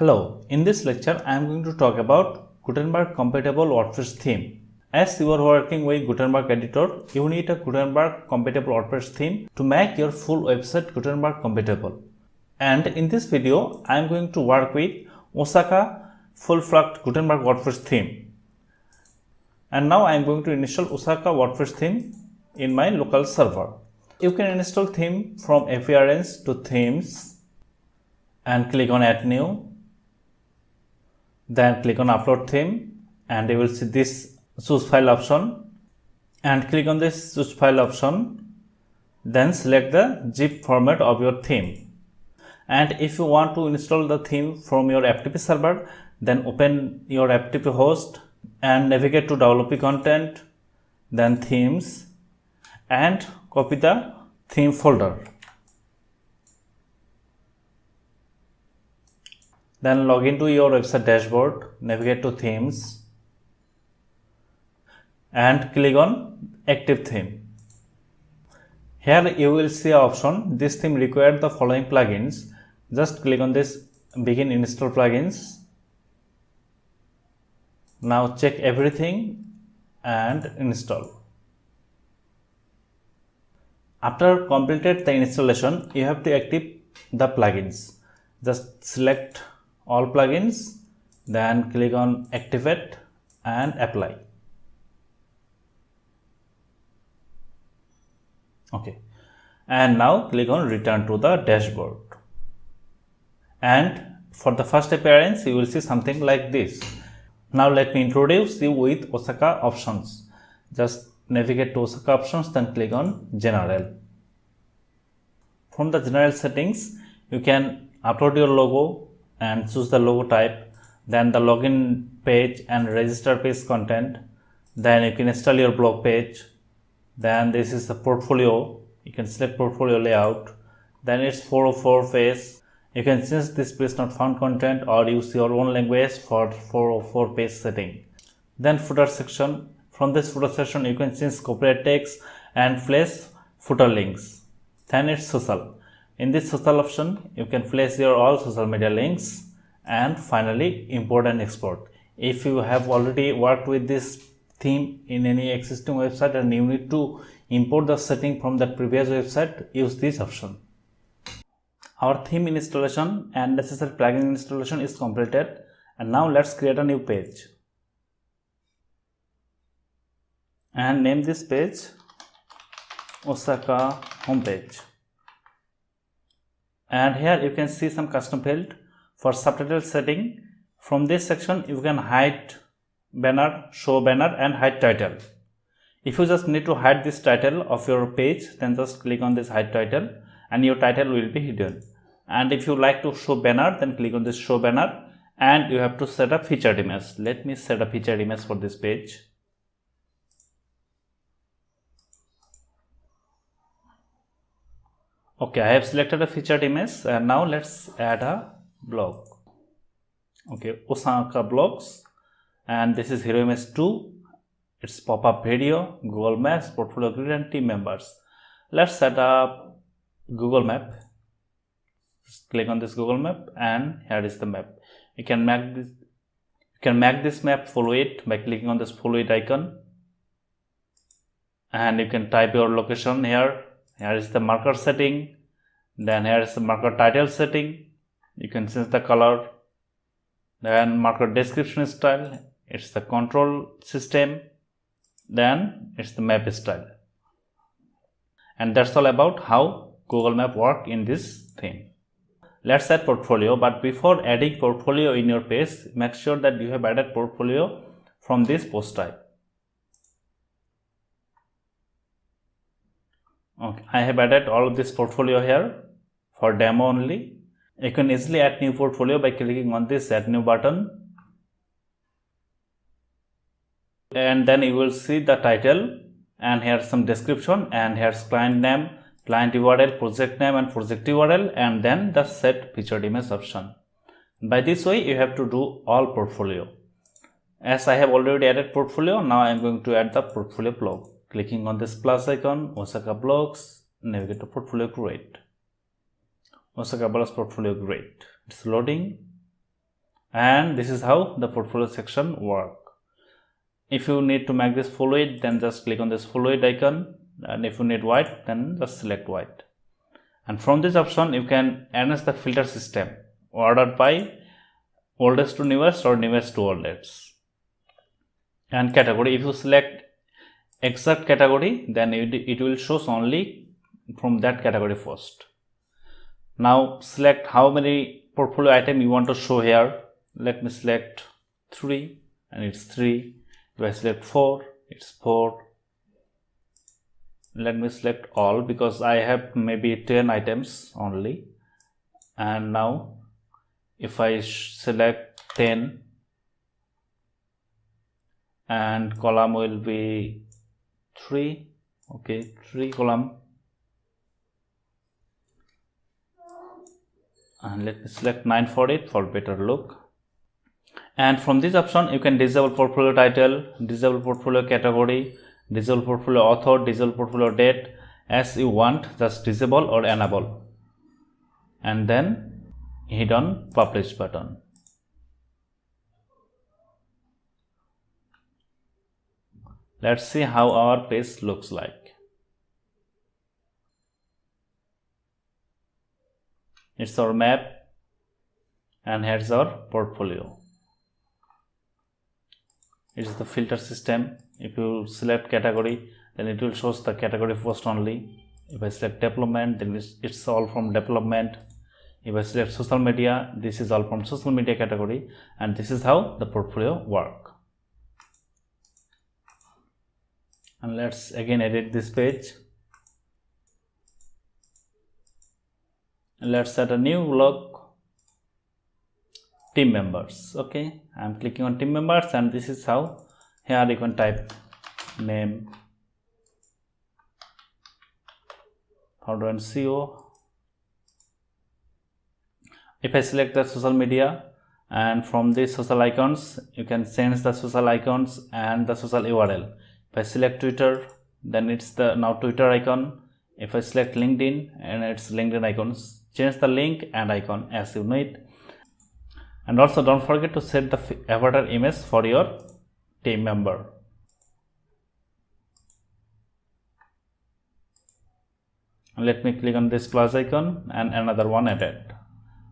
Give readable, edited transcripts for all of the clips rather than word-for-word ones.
Hello, in this lecture I am going to talk about Gutenberg Compatible WordPress Theme. As you are working with Gutenberg Editor, you need a Gutenberg Compatible WordPress Theme to make your full website Gutenberg compatible. And in this video, I am going to work with Osaka full-fledged Gutenberg WordPress Theme. And now I am going to install Osaka WordPress Theme in my local server. You can install theme from appearance to themes and click on Add New. Then click on Upload Theme and you will see this Choose File option, and click on this Choose File option. Then select the zip format of your theme. And if you want to install the theme from your FTP server, then open your FTP host and navigate to WP Content, then Themes, and copy the theme folder. Then log into your website dashboard, navigate to Themes, and click on Active Theme. Here you will see an option, this theme required the following plugins. Just click on this Begin Install Plugins. Now check everything and install. After completed the installation, you have to activate the plugins. Just select all plugins, then click on Activate and Apply. Okay, and now click on Return to the dashboard. And for the first appearance, you will see something like this. Now let me introduce you with Osaka options. Just navigate to Osaka options, then click on General. From the general settings, you can upload your logo and choose the logo type, then the login page and register page content. Then you can install your blog page. Then this is the portfolio. You can select portfolio layout. Then it's 404 page. You can change this page not found content or use your own language for 404 page setting. Then footer section. From this footer section, you can change copyright text and place footer links. Then it's social. In this social option, you can place your all social media links, and finally import and export. If you have already worked with this theme in any existing website and you need to import the setting from that previous website, use this option. Our theme installation and necessary plugin installation is completed, and now let's create a new page and name this page Osaka homepage. And here you can see some custom field for subtitle setting. From this section, you can hide banner, show banner, and hide title. If you just need to hide this title of your page, then just click on this hide title and your title will be hidden. And if you like to show banner, then click on this show banner, and you have to set a featured image. Let me set a featured image for this page. Okay, I have selected a featured image, and now let's add a blog. Okay, Osaka blogs, and this is hero image 2. It's pop-up video, Google Maps, portfolio grid, and team members. Let's set up Google Map. Just click on this Google Map, and here is the map. You can make this map follow it by clicking on this follow it icon, and you can type your location here. Here is the marker setting, then here is the marker title setting. You can change the color, then marker description style, it's the control system, then it's the map style. And that's all about how Google Map work in this theme. Let's add portfolio, but before adding portfolio in your page, make sure that you have added portfolio from this post type. Okay, I have added all of this portfolio here for demo only. You can easily add new portfolio by clicking on this add new button, and then you will see the title, and here's some description, and here's client name, client URL, project name, and project URL, and then the set featured image option. By this way, you have to do all portfolio. As I have already added portfolio, now I am going to add the portfolio blog. Clicking on this plus icon, Osaka blogs, navigate to portfolio create. Osaka Block portfolio, great. It's loading. And this is how the portfolio section work. If you need to make this full width, then just click on this full width icon, and if you need white, then just select white. And from this option you can arrange the filter system ordered by oldest to newest or newest to oldest. And category, if you select exact category, then it will show only from that category first. Now select how many portfolio item you want to show here. Let me select 3 and it's 3. If I select 4, it's 4. Let me select all because I have maybe 10 items only. And now if I select 10 and column will be 3, okay, 3 column, and let me select 9 for it for better look. And from this option you can disable portfolio title, disable portfolio category, disable portfolio author, disable portfolio date as you want, just disable or enable, and then hit on publish button. Let's see how our page looks like. It's our map and here's our portfolio. It's the filter system. If you select category, then it will show the category first only. If I select development, then it's all from development. If I select social media, this is all from social media category, and this is how the portfolio work. And let's again edit this page. Let's add a new block, team members. Okay, I'm clicking on team members, and this is how. Here you can type name, founder and CEO. If I select the social media, and from these social icons you can change the social icons and the social URL. If I select Twitter, then it's the now Twitter icon. If I select LinkedIn, and it's LinkedIn icons, change the link and icon as you need. And also don't forget to set the avatar image for your team member. And let me click on this plus icon and another one added.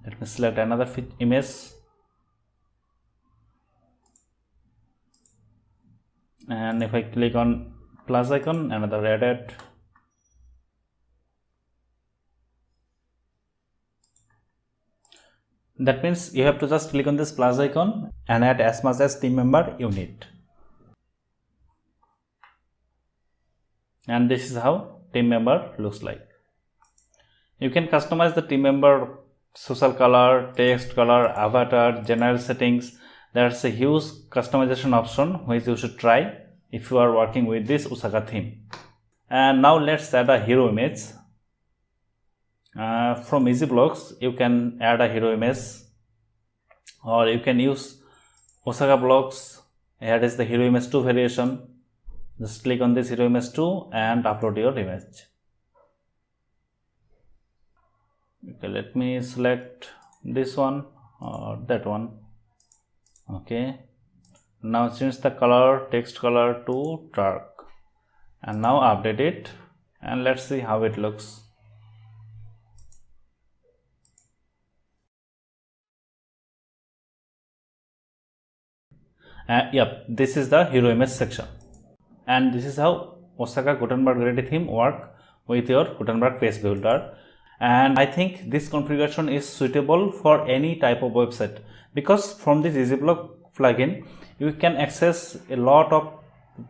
Let me select another image. And if I click on plus icon, another added. That means you have to just click on this plus icon and add as much as team member you need. And this is how team member looks like. You can customize the team member social color, text color, avatar, general settings. There's a huge customization option which you should try if you are working with this Osaka theme. And now let's add a hero image. From Easy Blocks you can add a hero image, or you can use Osaka Blocks. Here is the hero image 2 variation. Just click on this hero image 2 and upload your image. Okay, let me select this one or that one. Okay, now change the color, text color to dark, and now update it, and let's see how it looks. Yep, this is the hero image section, and this is how Osaka Gutenberg Editor theme work with your Gutenberg page builder. And I think this configuration is suitable for any type of website, because from this Easy Block plugin you can access a lot of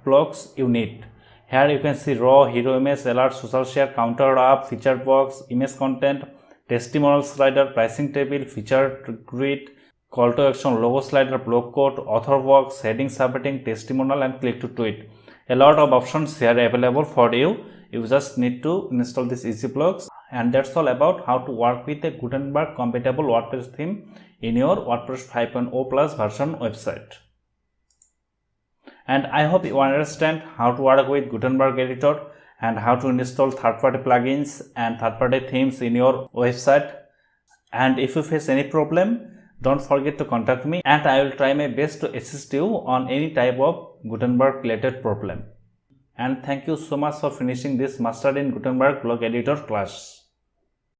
blocks you need. Here you can see raw, hero image, alert, social share, counter up, feature box, image content, testimonial slider, pricing table, feature grid, call to action, logo slider, blog code, author box, heading subheading, testimonial, and click to tweet. A lot of options here available for you. You just need to install this Easy Blocks, and that's all about how to work with a Gutenberg compatible WordPress theme in your WordPress 5.0 plus version website. And I hope you understand how to work with Gutenberg Editor and how to install third-party plugins and third-party themes in your website. And if you face any problem, Don't forget to contact me and I will try my best to assist you on any type of Gutenberg related problem. And thank you so much for finishing this Master in Gutenberg Block Editor class.